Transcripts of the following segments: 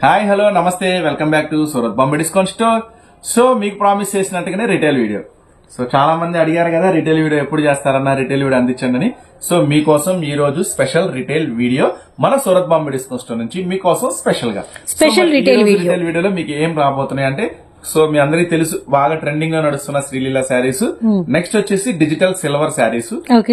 Hi hello నమస్తే welcome back to Surat Bombay discount store. So మీకు promise చేసినట్టుగానే retail video. So చాలా మంది అడిగారు కదా రిటైల్ వీడియో ఎప్పుడు చేస్తారన్నా, రిటైల్ వీడియో అందించండి అని. సో మీకోసం ఈ రోజు స్పెషల్ రిటైల్ వీడియో మన సూరత్ బాంబే డిస్కౌంట్ స్టోర్ నుంచి మీకోసం స్పెషల్ గా రిటైల్ వీడియోలో మీకు ఏం రాబోతున్నాయి అంటే, సో మీ అందరికీ తెలుసు బాగా ట్రెండింగ్ లో నడుస్తున్న శ్రీలీల శారీస్, నెక్స్ట్ వచ్చేసి డిజిటల్ సిల్వర్ శారీస్,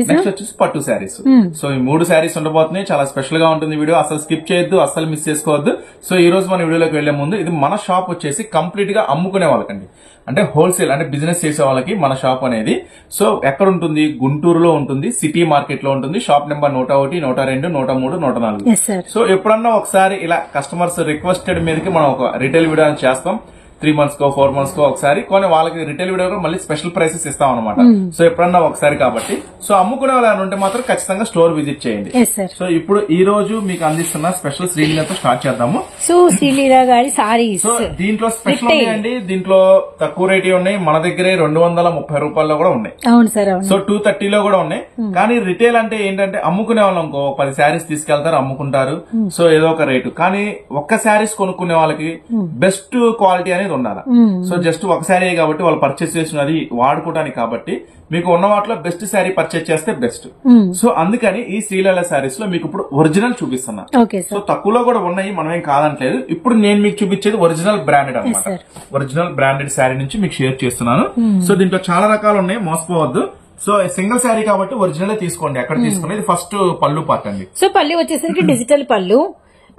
నెక్స్ట్ వచ్చేసి పట్టు శారీస్. సో ఈ 3 శారీస్ ఉండబోతున్నాయి. చాలా స్పెషల్ గా ఉంటుంది వీడియో, అసలు స్కిప్ చేయొద్దు, అసలు మిస్ చేసుకోవద్దు. సో ఈ రోజు మన వీడియోలోకి వెళ్లే ముందు, ఇది మన షాప్ వచ్చేసి కంప్లీట్ గా అమ్ముకునే వాళ్ళకండి, అంటే హోల్సేల్ అంటే బిజినెస్ చేసే వాళ్ళకి మన షాప్ అనేది. సో ఎక్కడ ఉంటుంది? గుంటూరులో ఉంటుంది, సిటీ మార్కెట్ లో ఉంటుంది. Shop number 101, 102, 103, 104. సో ఎప్పుడన్నా ఒకసారి ఇలా కస్టమర్స్ రిక్వెస్టెడ్ మీదకి మనం ఒక రిటైల్ వీడియో చేస్తాం. 3 months కో 4 months కో ఒకసారి కొన్ని వాళ్ళకి రిటైల్ వీడియో మళ్ళీ స్పెషల్ ప్రైసెస్ ఇస్తాం అనమాట. సో ఎప్పుడన్నా ఒకసారి కాబట్టి, సో అమ్ముకునే వాళ్ళు ఉంటే మాత్రం ఖచ్చితంగా స్టోర్ విజిట్ చేయండి. సో ఇప్పుడు ఈ రోజు మీకు అందిస్తున్న స్పెషల్ శ్రీలీలతో స్టార్ట్ చేద్దాము. సో శ్రీలీల గారి సారీస్, సో దీంట్లో స్పెషల్ ఉన్నాయండి. దీంట్లో తక్కువ రేట్ ఉన్నాయి, మన దగ్గరే 230 రూపాయల్లో కూడా ఉన్నాయి. అవును సార్. సో 230లో కూడా ఉన్నాయి. కానీ రిటైల్ అంటే ఏంటంటే అమ్ముకునే వాళ్ళు ఇంకో 10 శారీస్ తీసుకెళ్తారు, అమ్ముకుంటారు. సో ఏదో ఒక రేటు. కానీ ఒక్క శారీస్ కొనుక్కునే వాళ్ళకి బెస్ట్ క్వాలిటీ అనేది ఉండాలి. సో జస్ట్ ఒక శారీ కాబట్టి వాళ్ళు పర్చేస్ చేసినది వాడుకోవడానికి, కాబట్టి మీకు ఉన్న వాటిలో బెస్ట్ శారీ పర్చేస్ చేస్తే బెస్ట్. సో అందుకని ఈ శ్రీలీల శారీస్ లో మీకు ఇప్పుడు ఒరిజినల్ చూపిస్తున్నా. సో తక్కువలో కూడా ఉన్నాయి, మనమేం కాదంటలేదు. ఇప్పుడు నేను మీకు చూపించేది ఒరిజినల్ బ్రాండెడ్ అనమాట. ఒరిజినల్ బ్రాండెడ్ శారీ నుంచి మీకు షేర్ చేస్తున్నాను. సో దీంట్లో చాలా రకాలు ఉన్నాయి, మోసపోవద్దు. సో సింగిల్ శారీ కాబట్టి ఒరిజినల్ తీసుకోండి. ఎక్కడ తీసుకుని ఇది ఫస్ట్ పళ్ళు పార్ట్ అండి. సో పళ్ళు వచ్చేసరికి డిజిటల్ పళ్ళు,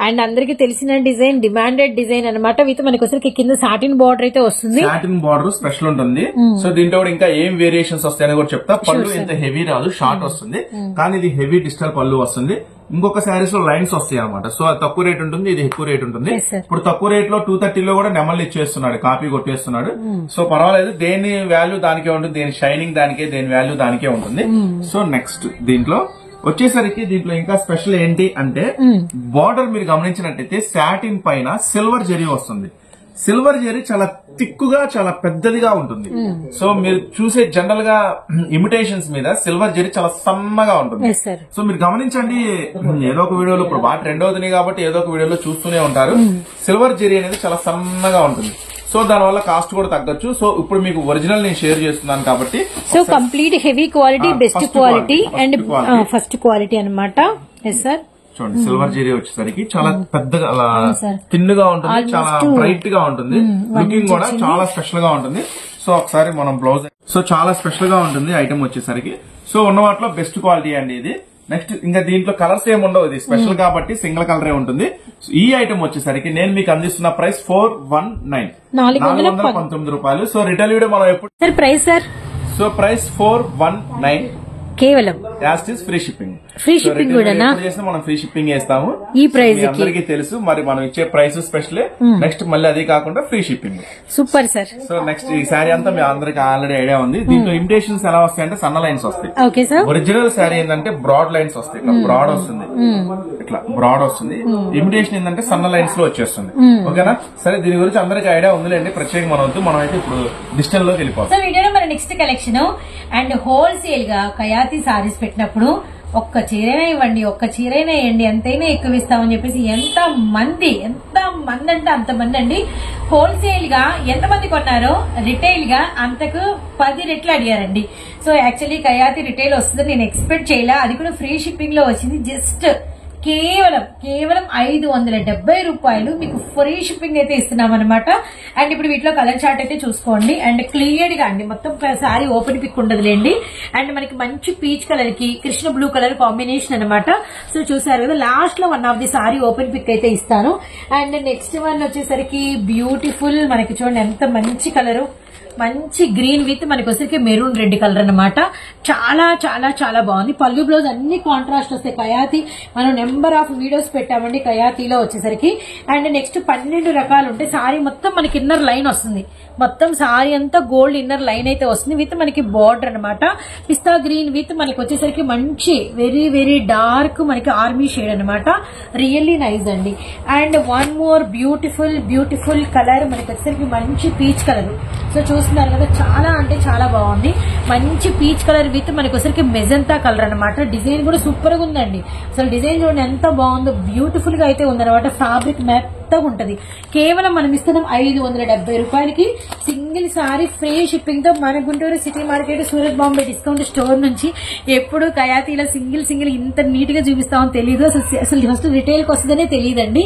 అండ్ అందరికి తెలిసిన డిజైన్, డిమాండెడ్ డిజైన్ అనమాట. విత్ మనకి వచ్చరికి కింద సాటిన్ బార్డర్ అయితే వస్తుంది. సాటిన్ బార్డర్ స్పెషల్ ఉంటుంది. సో దీంట్లో కూడా ఇంకా ఏం వేరియేషన్స్ వస్తాయని కూడా చెప్తా. పళ్ళు ఇంత హెవీ రాదు, షార్ట్ వస్తుంది. కానీ ఇది హెవీ డిజిటల్ పళ్ళు వస్తుంది. ఇంకొక శారీస్ లో లైన్స్ వస్తాయి అనమాట. సో అది తక్కువ రేట్ ఉంటుంది, ఇది ఎక్కువ రేట్ ఉంటుంది. ఇప్పుడు తక్కువ రేట్ లో 230లో కూడా నెమళ్ళు ఇచ్చేస్తున్నాడు, కాపీ కొట్టేస్తున్నాడు. సో పర్వాలేదు, దేని వాల్యూ దానికే ఉంటుంది, దేని షైనింగ్ దానికే, దేని వాల్యూ దానికే ఉంటుంది. సో నెక్స్ట్ దీంట్లో వచ్చేసరికి దీంట్లో ఇంకా స్పెషల్ ఏంటి అంటే, బార్డర్ మీరు గమనించినట్టయితే సాటిన్ పైన సిల్వర్ జరీ వస్తుంది. సిల్వర్ జరీ చాలా థిక్గా, చాలా పెద్దదిగా ఉంటుంది. సో మీరు చూసే జనరల్ గా ఇమిటేషన్స్ మీద సిల్వర్ జరీ చాలా సన్నగా ఉంటుంది. సో మీరు గమనించండి, ఏదో ఒక వీడియోలో ఇప్పుడు బాగా ట్రెండ్ అవుతుంది కాబట్టి ఏదో ఒక వీడియోలో చూస్తూనే ఉంటారు. సిల్వర్ జరీ అనేది చాలా సన్నగా ఉంటుంది. సో దానివల్ల కాస్ట్ కూడా తగ్గొచ్చు. సో ఇప్పుడు మీకు ఒరిజినల్ నేను షేర్ చేస్తున్నాను కాబట్టి, so complete heavy quality, best quality and first quality అనమాట. Yes sir. చూడండి, సిల్వర్ జరీ వచ్చేసరికి చాలా పెద్దగా, అలా థిన్గా ఉంటుంది, చాలా బ్రైట్ గా ఉంటుంది. లుకింగ్ కూడా చాలా స్పెషల్ గా ఉంటుంది. సో ఒకసారి మనం బ్లౌజ్, సో చాలా స్పెషల్ గా ఉంటుంది ఐటమ్ వచ్చేసరికి. సో ఉన్న వాటిలో బెస్ట్ క్వాలిటీ అండి ఇది. నెక్స్ట్ ఇంకా దీంట్లో కలర్స్ ఏమి ఉండవు, ఇది స్పెషల్ కాబట్టి సింగిల్ కలరే ఉంటుంది. ఈ ఐటమ్ వచ్చేసరికి నేను మీకు అందిస్తున్న ప్రైస్ 419 రూపాయలు. సో రిటైల్ వీడియో మనం ఎప్పుడు ప్రైస్ సార్? సో ప్రైస్ 419 కేవలం. As is free shipping. Free shipping కూడా మనం ఫ్రీ షిప్పింగ్ చేస్తాము. ఈ ప్రైస్ అందరికీ తెలుసు. మరి మనం ఇచ్చే ప్రైస్ స్పెషల్. నెక్స్ట్ మళ్ళీ అది కాకుండా free shipping. Super sir. So next ఈ శారీ అంతా మీ అందరికి ఆల్రెడీ ఐడియా ఉంది. దీంట్లో ఇమిటేషన్స్ ఎలా వస్తాయంటే సన్న లైన్స్ వస్తాయి. Okay sir. ఒరిజినల్ శారీ ఏంటంటే బ్రాడ్ లైన్స్ వస్తాయి, ఇట్లా బ్రాడ్ వస్తుంది, ఇట్లా బ్రాడ్ వస్తుంది. ఇమిటేషన్ ఏంటంటే సన్న లైన్స్ లో వచ్చేస్తుంది. ఓకేనా? సరే, దీని గురించి అందరికి ఐడియా ఉందిలేండి, ప్రత్యేకంగా మనం వద్దు. మనం అయితే ఇప్పుడు డిజిటల్ లోకి వెళ్ళిపోతాం. సో వీడియోలో మన నెక్స్ట్ కలెక్షన్ అండ్ హోల్సేల్ గా కయాతి సారీస్ పెట్టినప్పుడు ఒక్క చీరైనా ఇవ్వండి, ఒక్క చీరైనా వేయండి, ఎంతైనా ఎక్కువ ఇస్తామని చెప్పేసి ఎంత మంది అంటే అంతమంది అండి. హోల్సేల్ గా ఎంతమంది కొన్నారో రిటైల్ గా అంతకు 10 రెట్లు అడిగారండి. సో యాక్చువల్లీ కయాతి రిటైల్ వస్తుందని నేను ఎక్స్పెక్ట్ చేయలే, అది కూడా ఫ్రీ షిప్పింగ్ లో వచ్చింది. జస్ట్ కేవలం 570 రూపాయలు మీకు ఫ్రీ షిప్పింగ్ అయితే ఇస్తున్నాం అనమాట. అండ్ ఇప్పుడు వీటిలో కలర్ చార్ట్ అయితే చూసుకోండి. అండ్ క్లియర్ గా అండి, మొత్తం సారీ ఓపెన్ పిక్ ఉండదులేండి. అండ్ మనకి మంచి పీచ్ కలర్ కి కృష్ణ బ్లూ కలర్ కాంబినేషన్ అనమాట. సో చూసారు కదా, లాస్ట్ లో one of the sari open pic అయితే ఇస్తాను. అండ్ నెక్స్ట్ వన్ వచ్చేసరికి బ్యూటిఫుల్, మనకి చూడండి ఎంత మంచి కలరు, మంచి గ్రీన్ విత్ మనకి వచ్చేసరికి మెరూన్ రెడ్ కలర్ అనమాట. చాలా చాలా చాలా బాగుంది. పళ్ళు బ్లౌజ్ అన్ని కాంట్రాస్ట్ వస్తాయి. కయాతి మనం నెంబర్ ఆఫ్ వీడియోస్ పెట్టామండి కయాతిలో వచ్చేసరికి. అండ్ నెక్స్ట్ 12 రకాలు ఉంటాయి. సారీ మొత్తం మనకి ఇన్నర్ లైన్ వస్తుంది, మొత్తం సారీ అంతా గోల్డ్ ఇన్నర్ లైన్ అయితే వస్తుంది విత్ మనకి బార్డర్ అనమాట. పిస్తా గ్రీన్ విత్ మనకి వచ్చేసరికి మంచి వెరీ వెరీ డార్క్ మనకి ఆర్మీ షేడ్ అనమాట. రియల్లీ నైస్ అండి. And one more beautiful colour మనకి వచ్చేసరికి మంచి పీచ్ కలర్. సో చూస్తున్నారు కదా, చాలా అంటే చాలా బాగుంది. మంచి పీచ్ కలర్ విత్ మనకి వచ్చరికి మెజంతా కలర్ అనమాట. డిజైన్ కూడా సూపర్ గా ఉందండి. అసలు డిజైన్ చూడండి ఎంత బాగుందో, బ్యూటిఫుల్ గా అయితే ఉందన్నమాట. ఫ్యాబ్రిక్ మెత్త మెత్తగా ఉంటది. కేవలం మనం ఇస్తున్నాం 570 రూపాయలకి సింగిల్ సారీ ఫ్రీ షిప్పింగ్ తో మన Guntur city market Surat Bombay discount store నుంచి. ఎప్పుడు కయాతీలో సింగిల్ ఇంత నీట్ గా చూపిస్తామని తెలియదు, అసలు ఫస్ట్ రిటైల్ కి వస్తుందనే తెలియదండి.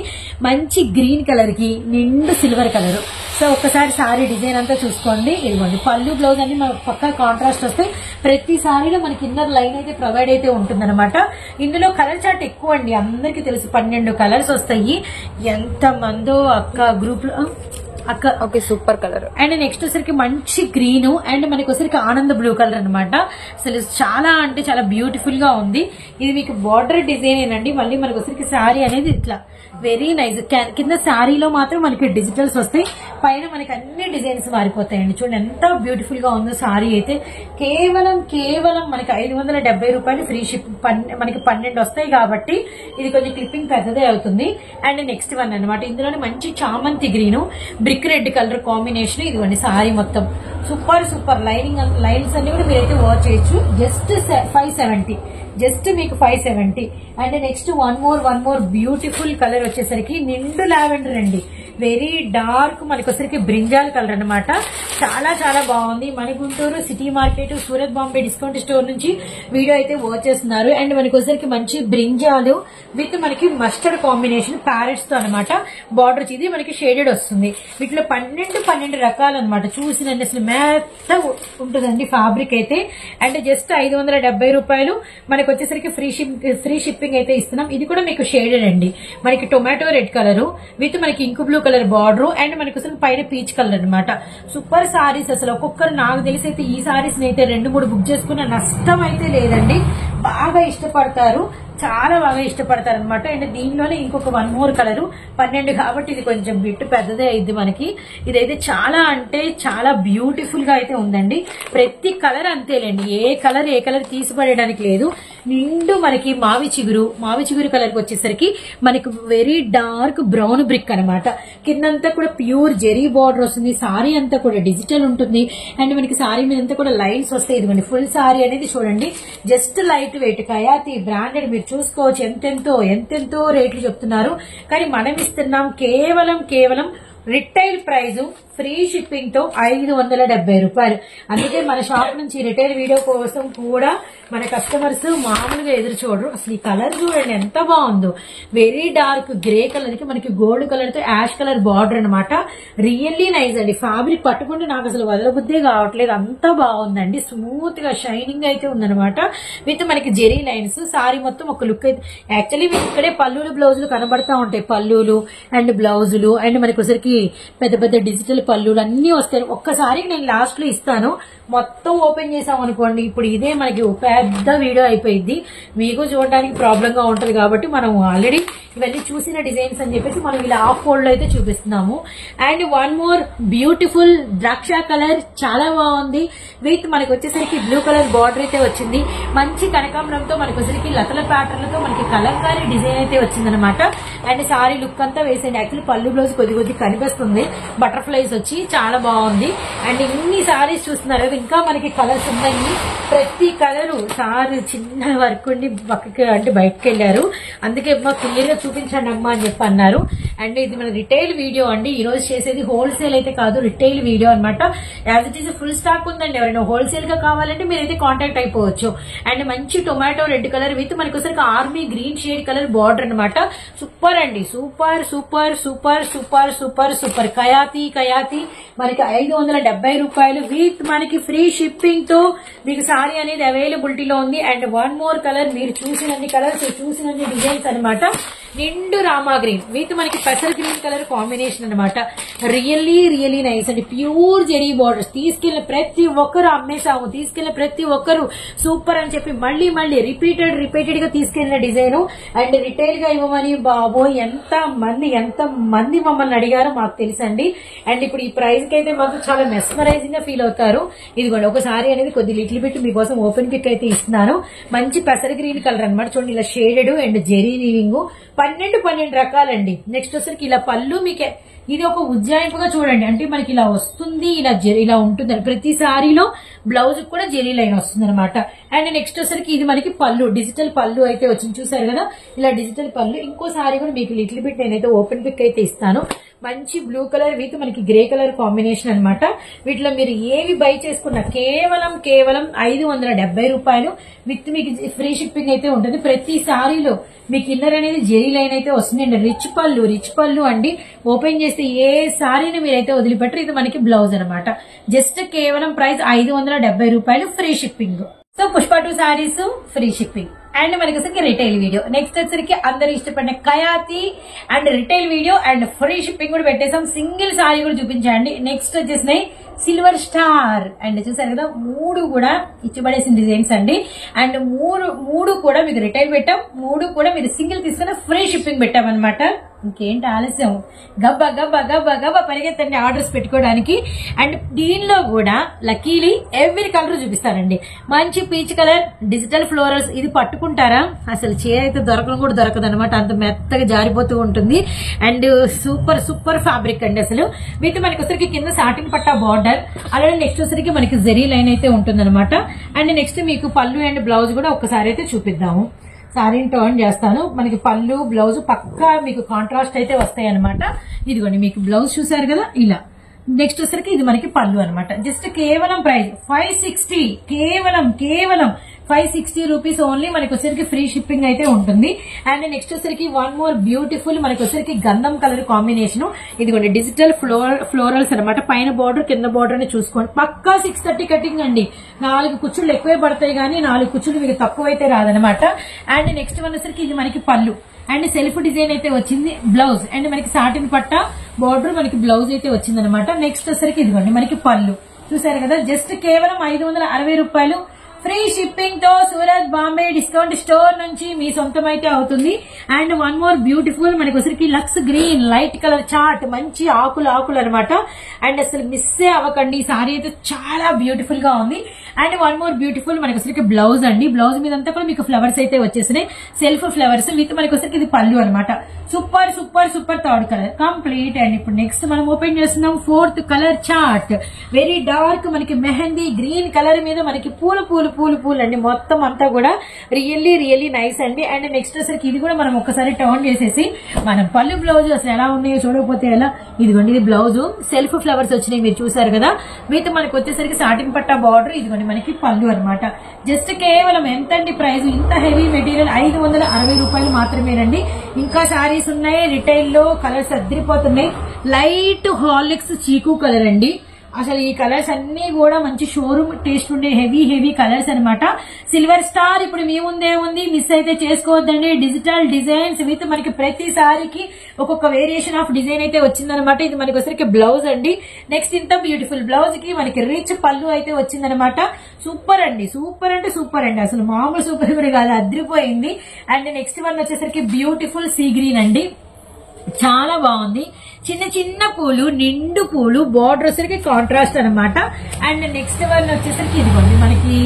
మంచి గ్రీన్ కలర్ కి నిండు సిల్వర్ కలర్. సో ఒక్కసారి సారీ డిజైన్ అంతా చూసుకోండి. ఇదిగోండి పళ్ళు బ్లౌజ్ అన్ని మనకు పక్కా కాంట్రాస్ట్ వస్తాయి. ప్రతి సారీలో మనకి ఇన్నర్ లైన్ అయితే ప్రొవైడ్ అయితే ఉంటుందన్నమాట. ఇందులో కలర్ చార్ట్ ఎక్కువ అండి, అందరికీ తెలుసు 12 కలర్స్ వస్తాయి. ఎంత మందో అక్క గ్రూప్ లో okay super colour. And next వచ్చరికి మంచి గ్రీన్ అండ్ మనకి వచ్చరికి ఆనంద బ్లూ కలర్ అనమాట. అసలు చాలా అంటే చాలా బ్యూటిఫుల్ గా ఉంది. ఇది మీకు బార్డర్ డిజైన్ ఏనండి. మళ్ళీ మనకి వచ్చరికి శారీ అనేది ఇట్లా వెరీ నైస్. కింద శారీలో మాత్రం మనకి డిజిటల్స్ వస్తాయి, పైన మనకి అన్ని డిజైన్స్ మారిపోతాయండి. చూడండి ఎంత బ్యూటిఫుల్ గా ఉందో శారీ అయితే. కేవలం మనకి 570 రూపాయలు ఫ్రీ షిప్. మనకి 12 వస్తాయి కాబట్టి ఇది కొంచెం క్లిప్పింగ్ పెద్దదే అవుతుంది. అండ్ నెక్స్ట్ వన్ అనమాట. ఇందులోనే మంచి చామంతి green brick red colour combination. ఇదిగోండి సారీ మొత్తం సూపర్ లైన్స్ అన్ని కూడా మీరైతే వాచ్ చేయొచ్చు. జస్ట్ 570, జస్ట్ మీకు 570. And next one more beautiful colour వచ్చేసరికి నిండు లావెండర్ అండి. వెరీ డార్క్ మనకి వచ్చరికి బ్రింజాల్ కలర్ అనమాట. చాలా బాగుంది. మన Guntur city market Surat Bombay discount store నుంచి వీడియో అయితే వాచ్ చేస్తున్నారు. అండ్ మనకి వచ్చరికి మంచి బ్రింజాలు విత్ మనకి మస్టర్డ్ కాంబినేషన్ ప్యారెట్స్ తో అనమాట. బార్డర్ ఇది మనకి షేడెడ్ వస్తుంది. వీటిలో 12 రకాలు అనమాట. చూసినండి అసలు మెత్త ఉంటుందండి ఫ్యాబ్రిక్ అయితే. అండ్ జస్ట్ 570 రూపాయలు మనకి వచ్చేసరికి ఫ్రీ షిప్పింగ్ అయితే ఇస్తున్నాం. ఇది కూడా మీకు షేడెడ్ అండి. మనకి టొమాటో రెడ్ కలర్ విత్ మనకి ink blue colour border and మనకి అసలు పైన పీచ్ కలర్ అనమాట. సూపర్ సారీస్. అసలు ఒక్కొక్కరు నాకు తెలిసి అయితే ఈ సారీస్ అయితే 2-3 బుక్ చేసుకున్న నష్టం అయితే లేదండి. బాగా ఇష్టపడతారు, చాలా బాగా ఇష్టపడతారు అనమాట. అండ్ దీనిలోనే ఇంకొక 1 మోర్ కలర్ 12 కాబట్టి ఇది కొంచెం బిట్టు పెద్దదే అయింది మనకి. ఇదైతే చాలా అంటే చాలా బ్యూటిఫుల్ గా అయితే ఉందండి. ప్రతి కలర్ అంతేలేండి, ఏ కలర్ తీసిపడేయడానికి లేదు. నిండు మనకి మావి చిగురు కలర్ కి వచ్చేసరికి మనకి వెరీ డార్క్ బ్రౌన్ బ్రిక్ అనమాట. కిందంతా కూడా ప్యూర్ జెరీ బార్డర్ వస్తుంది. సారీ అంతా కూడా డిజిటల్ ఉంటుంది. అండ్ మనకి సారీ మీద అంతా కూడా లైన్స్ వస్తాయి. ఇదిగోండి ఫుల్ సారీ అనేది చూడండి. Just light weight Kayati branded. మీరు చూసుకోవచ్చు ఎంతెంతో రేట్లు చెప్తున్నారు. కానీ మనం ఇస్తున్నాం కేవలం రిటైల్ ప్రైస్ ఫ్రీ షిప్పింగ్ తో 570 రూపాయలు. అందుకే మన షాప్ నుంచి రిటైల్ వీడియో కోసం కూడా మన కస్టమర్స్ మామూలుగా ఎదురు చూడరు. అసలు ఈ కలర్ చూడండి ఎంత బాగుందో. వెరీ డార్క్ గ్రే కలర్ కి మనకి గోల్డ్ కలర్ తో యాష్ కలర్ బార్డర్ అనమాట. రియల్లీ నైస్ అండి. ఫ్యాబ్రిక్ పట్టుకుంటే నాకు అసలు వదలబుద్దే కావట్లేదు, అంత బాగుందండి. స్మూత్ గా షైనింగ్ అయితే ఉందనమాట. విత్ మనకి జెరీ లైన్స్. సారీ మొత్తం ఒక లుక్ అయితే. యాక్చువల్లీ మీకు ఇక్కడే పళ్ళులు బ్లౌజులు కనబడతా ఉంటాయి. పళ్ళులు అండ్ బ్లౌజులు అండ్ మనకి ఒకసారికి పెద్ద డిజిటల్ పళ్ళులు అన్ని వస్తాయి. ఒక్కసారి నేను లాస్ట్ లో ఇస్తాను. మొత్తం ఓపెన్ చేసాం అనుకోండి, ఇప్పుడు ఇదే మనకి పెద్ద వీడియో అయిపోయింది. మీకు చూడడానికి ప్రాబ్లం గా ఉంటది కాబట్టి మనం ఆల్రెడీ ఇవన్నీ చూసిన డిజైన్స్ అని చెప్పేసి మనం ఇలా హాఫ్ ఫోల్డ్ లో అయితే చూపిస్తున్నాము. అండ్ 1 మోర్ బ్యూటిఫుల్ ద్రాక్ష కలర్ చాలా బాగుంది. విత్ మనకి వచ్చేసరికి బ్లూ కలర్ బార్డర్ అయితే వచ్చింది. మంచి కనకాంబరంతో మనకి వచ్చేసరికి లతల ప్యాటర్న్లతో మనకి కలంకారీ డిజైన్ అయితే వచ్చిందనమాట. అండ్ సారీ లుక్ అంతా వేసేయండి. యాక్చువల్లీ పళ్ళు బ్లౌజ్ కొద్ది కనిపిస్తుంది. బటర్ఫ్లైస్ వచ్చి చాలా బాగుంది. అండ్ ఇన్ని సారీస్ చూస్తున్నారు కదా, ఇంకా మనకి కలర్స్ ఉన్నాయి. ప్రతి కలరు సారీ చిన్న వర్క్ ఉండి పక్కకి అంటే బయటకు వెళ్ళారు. అందుకే క్లియర్ గా చూపించండి అమ్మా అని చెప్పి అన్నారు. అండ్ ఇది మన రిటైల్ వీడియో అండి. ఈ రోజు చేసేది హోల్సేల్ అయితే కాదు, రిటైల్ వీడియో అనమాట. As it is full stock ఉందండి. ఎవరైనా హోల్సేల్ గా కావాలంటే మీరైతే కాంటాక్ట్ అయిపోవచ్చు. అండ్ మంచి టొమాటో రెడ్ కలర్ విత్ మనకి ఒకసారి army green shade colour border అనమాట. సూపర్ అండి. సూపర్ కయాతి మనకి 570 రూపాయలు విత్ మనకి ఫ్రీ షిప్పింగ్ తో మీకు సారీ అనేది అవైలబిలిటీలో ఉంది. And 1 more colour. మీరు చూసినన్ని కలర్స్ చూసినన్ని డిజైన్స్ అనమాట. నిండు రామా గ్రీన్ విత్ మనకి పెసర్ గ్రీన్ కలర్ కాంబినేషన్ అనమాట. రియల్లీ నైస్ అండి. Pure zari borders. తీసుకెళ్లిన ప్రతి ఒక్కరు అమ్మేసాము. తీసుకెళ్లిన ప్రతి ఒక్కరు సూపర్ అని చెప్పి మళ్ళీ రిపీటెడ్ గా తీసుకెళ్లిన డిజైన్. అండ్ రిటైల్ గా ఇవ్వమని బాబోయ్ ఎంత మంది మమ్మల్ని అడిగారో మాకు తెలుసండి. అండ్ ఇప్పుడు ఈ ప్రైస్ కి అయితే మాకు చాలా మెస్మరైజింగ్ గా ఫీల్ అవుతారు. ఇదిగోండి ఒకసారి అనేది కొద్ది లిటిల్ బిట్ మీకోసం ఓపెన్ పిక్ అయితే ఇస్తున్నాను. మంచి పెసర్ గ్రీన్ కలర్ అనమాట. చూడండి ఇలా షేడెడ్ అండ్ జెరీ వీవింగ్ 12 రకాలండి. నెక్స్ట్ వచ్చరికి ఇలా పళ్ళు మీకు ఇది ఒక ఉజ్జాయింపుగా చూడండి, అంటే మనకి ఇలా వస్తుంది, ఇలా ఉంటుంది. ప్రతి సారీలో బ్లౌజ్ కూడా జెరీ లైన్ వస్తుంది అనమాట. అండ్ నెక్స్ట్ వచ్చరికి ఇది మనకి పళ్ళు, డిజిటల్ పళ్ళు అయితే వచ్చింది, చూసారు కదా ఇలా డిజిటల్ పళ్ళు. ఇంకో సారీ కూడా మీకు లిటిల్ బిట్ నేనైతే ఓపెన్ పిక్ అయితే ఇస్తాను. మంచి బ్లూ కలర్ విత్ మనకి గ్రే కలర్ కాంబినేషన్ అనమాట. వీటిలో మీరు ఏవి బై చేసుకున్నా కేవలం 570 రూపాయలు విత్ మీకు ఫ్రీ షిప్పింగ్ అయితే ఉంటుంది. ప్రతి సారీలో మీకు ఇన్నర్ అనేది జెరీ లైన్ అయితే వస్తుంది అండి. రిచ్ పళ్ళు అండి. ఓపెన్ చేస్తే ఏ సారీని మీరైతే వదిలిపెట్టరు. ఇది మనకి బ్లౌజ్ అనమాట. జస్ట్ కేవలం ప్రైస్ 570 రూపాయలు free shipping. So Pushpa 2 saris free shipping and మనకి వచ్చరికి రిటైల్ వీడియో. నెక్స్ట్ వచ్చరికి అందరూ ఇష్టపడిన Khyati and retail video and free shipping కూడా పెట్టేసాం. సింగిల్ సారీ కూడా చూపించండి. నెక్స్ట్ వచ్చేసినాయి సిల్వర్ స్టార్ అండ్ చూసారు కదా 3 కూడా ఇచ్చిపడేసిన డిజైన్స్ అండి. అండ్ మూడు కూడా మీకు రిటైల్ పెట్టాం, 3 కూడా మీరు సింగిల్ తీసుకున్న ఫ్రీ షిప్పింగ్ పెట్టామన్నమాట. ఇంకేంటి ఆలస్యం, గబ్బా పరిగెత్తండి ఆర్డర్స్ పెట్టుకోవడానికి. అండ్ దీనిలో కూడా లక్కీలీ ఎవ్రీ కలర్ చూపిస్తానండి. మంచి పీచ్ కలర్ డిజిటల్ ఫ్లోరల్స్, ఇది పట్టుకుంటారా అసలు చీర అయితే దొరకదు అనమాట, అంత మెత్తగా జారిపోతూ ఉంటుంది. అండ్ సూపర్ ఫ్యాబ్రిక్ అండి అసలు. వీటి మనకి వచ్చరికి కింద సాటిన్ పట్టా బార్డర్, అలాగే నెక్స్ట్ వచ్చరికి మనకి జెరీ లైన్ అయితే ఉంటుంది అనమాట. అండ్ నెక్స్ట్ మీకు పళ్ళు అండ్ బ్లౌజ్ కూడా ఒక్కసారి అయితే చూపిద్దాము. సారీని టర్న్ చేస్తాను. మనకి పళ్ళు బ్లౌజ్ పక్కా మీకు కాంట్రాస్ట్ అయితే వస్తాయి అనమాట. ఇదిగోండి మీకు బ్లౌజ్ చూసారు కదా ఇలా. నెక్స్ట్ వచ్చరికి ఇది మనకి పళ్ళు అనమాట. జస్ట్ కేవలం ప్రైస్ 560, కేవలం 560 రూపీస్ ఓన్లీ. మనకి వచ్చరికి ఫ్రీ షిప్పింగ్ అయితే ఉంటుంది. అండ్ నెక్స్ట్ వచ్చరికి వన్ మోర్ బ్యూటిఫుల్ మనకి వచ్చరికి గంధం కలర్ కాంబినేషన్. ఇదిగోండి డిజిటల్ ఫ్లోరల్స్ అనమాట. పైన బార్డర్ కింద బార్డర్ అని చూసుకోండి. పక్కా 630 కటింగ్ అండి. 4 కుచ్చులు ఎక్కువే పడతాయి కానీ 4 కుచ్చులు మీకు తక్కువైతే రాదనమాట. అండ్ నెక్స్ట్ వచ్చరికి ఇది మనకి పళ్ళు అండ్ సెల్ఫ్ డిజైన్ అయితే వచ్చింది. బ్లౌజ్ అండ్ మనకి సాటిన్ పట్ట బార్డర్ మనకి బ్లౌజ్ అయితే వచ్చింది అనమాట. నెక్స్ట్ వచ్చరికి ఇదిగోండి మనకి పళ్ళు చూసారు కదా. జస్ట్ కేవలం 560 రూపాయలు ఫ్రీ షిప్పింగ్ తో సూరత్ బాంబే డిస్కౌంట్ స్టోర్ నుంచి మీ సొంతం అయితే అవుతుంది. అండ్ వన్ మోర్ బ్యూటిఫుల్ మనకి వచ్చరికి లక్స్ గ్రీన్ లైట్ కలర్ చార్ట్, మంచి ఆకులు అనమాట. అండ్ అసలు మిస్ అవ్వకండి, ఈ సారీ అయితే చాలా బ్యూటిఫుల్ గా ఉంది. అండ్ వన్ మోర్ బ్యూటిఫుల్ మనకి వచ్చరికి బ్లౌజ్ అండి. బ్లౌజ్ మీద అంతా కూడా మీకు ఫ్లవర్స్ అయితే వచ్చేసినాయి, సెల్ఫ్ ఫ్లవర్స్ విత్ మనకి వచ్చరికి ఇది పళ్ళు అనమాట. Super third colour complete. And ఇప్పుడు నెక్స్ట్ మనం ఓపెన్ చేస్తున్నాం 4th colour chart. Very dark మనకి మెహందీ గ్రీన్ కలర్ మీద మనకి పూలు అండి. మొత్తం అంతా కూడా రియల్లీ నైస్ అండి. అండ్ నెక్స్ట్ వచ్చరికి ఇది కూడా మనం ఒక్కసారి టర్న్ చేసేసి మనం పళ్ళు బ్లౌజ్ అసలు ఎలా ఉన్నాయో చూడకపోతే ఎలా. ఇదిగోండి ఇది బ్లౌజ్, సెల్ఫ్ ఫ్లవర్స్ వచ్చినాయి మీరు చూసారు కదా. మీతో మనకి వచ్చేసరికి సాటిన్ పట్టా బార్డర్, ఇదిగోండి మనకి పళ్ళు అనమాట. జస్ట్ కేవలం ఎంతండి ప్రైస్, ఇంత హెవీ మెటీరియల్ 560 రూపాయలు మాత్రమేనండి. ఇంకా సారీస్ ఉన్నాయి రిటైల్ లో, కలర్స్ అద్దరిపోతున్నాయి. లైట్ హార్లిక్స్ చీకు కలర్ అండి. అసలు ఈ కలర్స్ అన్ని కూడా మంచి షోరూమ్ టేస్ట్ ఉండే హెవీ కలర్స్ అనమాట. సిల్వర్ స్టార్ ఇప్పుడు మీ ముందే ఉంది, మిస్ అయితే చేసుకోవద్దండి. డిజిటల్ డిజైన్స్ విత్ మనకి ప్రతి సారీకి ఒక్కొక్క వేరియేషన్ ఆఫ్ డిజైన్ అయితే వచ్చిందనమాట. ఇది మనకి వచ్చరికి బ్లౌజ్ అండి. నెక్స్ట్ ఇంత బ్యూటిఫుల్ బ్లౌజ్ కి మనకి రిచ్ పళ్ళు అయితే వచ్చిందనమాట. సూపర్ అంటే సూపర్ అండి, అసలు మామూలు సూపర్ కాదు, అద్రిపోయింది. అండ్ నెక్స్ట్ వన్ వచ్చేసరికి బ్యూటిఫుల్ సీ గ్రీన్ అండి. చాలా బాగుంది. చిన్న పూలు, నిండు పూలు, బార్డర్ వచ్చరికి కాంట్రాస్ట్ అనమాట. అండ్ నెక్స్ట్ వన్ వచ్చేసరికి ఇదిగోండి మనకి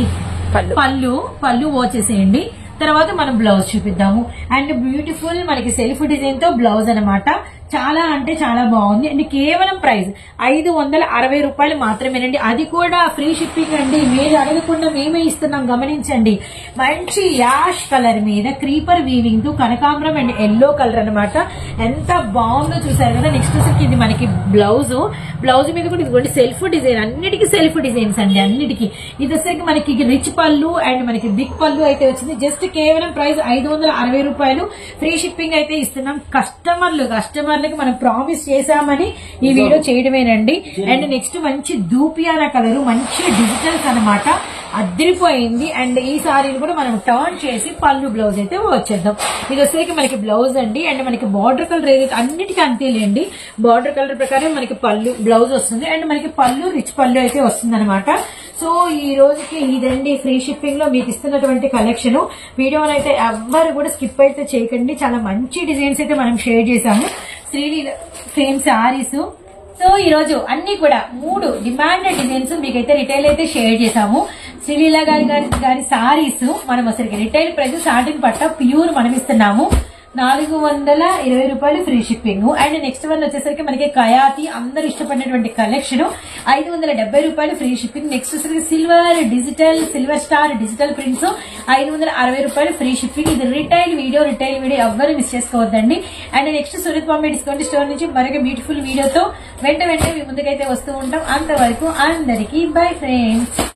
పళ్ళు వచ్చేసేయండి. తర్వాత మనం బ్లౌజ్ చూపిద్దాము. అండ్ బ్యూటిఫుల్ మనకి సెల్ఫ్ డిజైన్ తో బ్లౌజ్ అనమాట. చాలా అంటే చాలా బాగుంది. అండ్ కేవలం ప్రైస్ 560 రూపాయలు మాత్రమేనండి. అది కూడా ఫ్రీ షిప్పింగ్ అండి. మీరు అడగకుండా మేమే ఇస్తున్నాం, గమనించండి. మంచి యాష్ కలర్ మీద క్రీపర్ వీవింగ్ తో కనకాంబరం అండ్ ఎల్లో కలర్ అనమాట. ఎంత బాగుందో చూసారు కదా. నెక్స్ట్ వచ్చి ఇది మనకి బ్లౌజ్ మీద కూడా ఇదిగోండి సెల్ఫ్ డిజైన్, అన్నిటికీ సెల్ఫ్ డిజైన్స్ అండి అన్నిటికీ. ఇది వచ్చేసరికి మనకి రిచ్ పళ్ళు అండ్ మనకి బిగ్ పళ్ళు అయితే వచ్చింది. జస్ట్ కేవలం ప్రైస్ 560 రూపాయలు ఫ్రీ షిప్పింగ్ అయితే ఇస్తున్నాం. కస్టమర్లకి మనం ప్రామిస్ చేశామని ఈ వీడియో చేయడమేనండి. అండ్ నెక్స్ట్ మంచి దూపియానా కలర్, మంచి డిజిటల్స్ అనమాట, అద్దరిపోయింది. అండ్ ఈ సారీని కూడా మనం టర్న్ చేసి పళ్ళు బ్లౌజ్ అయితే వచ్చేద్దాం. ఇది వచ్చేసరికి మనకి బ్లౌజ్ అండి. అండ్ మనకి బార్డర్ కలర్ ఏదైతే అన్నిటికీ అంతేలేండి, బార్డర్ కలర్ ప్రకారం మనకి పళ్ళు బ్లౌజ్ వస్తుంది. అండ్ మనకి పళ్ళు రిచ్ పళ్ళు అయితే వస్తుంది అనమాట. సో ఈ రోజుకి ఇదండి ఫ్రీ షిప్పింగ్ లో మీకు ఇస్తున్నటువంటి కలెక్షన్. వీడియోని అయితే ఎవ్వరు కూడా స్కిప్ అయితే చేయకండి. చాలా మంచి డిజైన్స్ అయితే మనం షేర్ చేసాము. శ్రీలీల ఫ్రేమ్ సారీస్. సో ఈ రోజు అన్ని కూడా 3 డిమాండెడ్ డిజైన్స్ మీకైతే రిటైల్ అయితే షేర్ చేసాము. శ్రీలీల గారి సారీస్ మనం అసలు రిటైల్ ప్రైస్ సాటిన్ పట్ట ప్యూర్ మనం ఇస్తున్నాము. 420 రూపాయలు free shipping. And next one వచ్చేసరికి మనకి కయాతి అందరు ఇష్టపడినటువంటి కలెక్షన్ 570 రూపాయలు ఫ్రీ షిప్పింగ్. నెక్స్ట్ వచ్చేసరికి సిల్వర్ స్టార్ డిజిటల్ ప్రింట్స్ 560 రూపాయలు ఫ్రీ షిప్పింగ్. ఇది రిటైల్ వీడియో ఎవ్వరు మిస్ చేసుకోవద్దండి. And next Surat Bombay discount store నుంచి మరొక బ్యూటిఫుల్ వీడియోతో వెంట మీ ముందుకైతే వస్తూ ఉంటాం. అంతవరకు అందరికీ బై ఫ్రెండ్స్.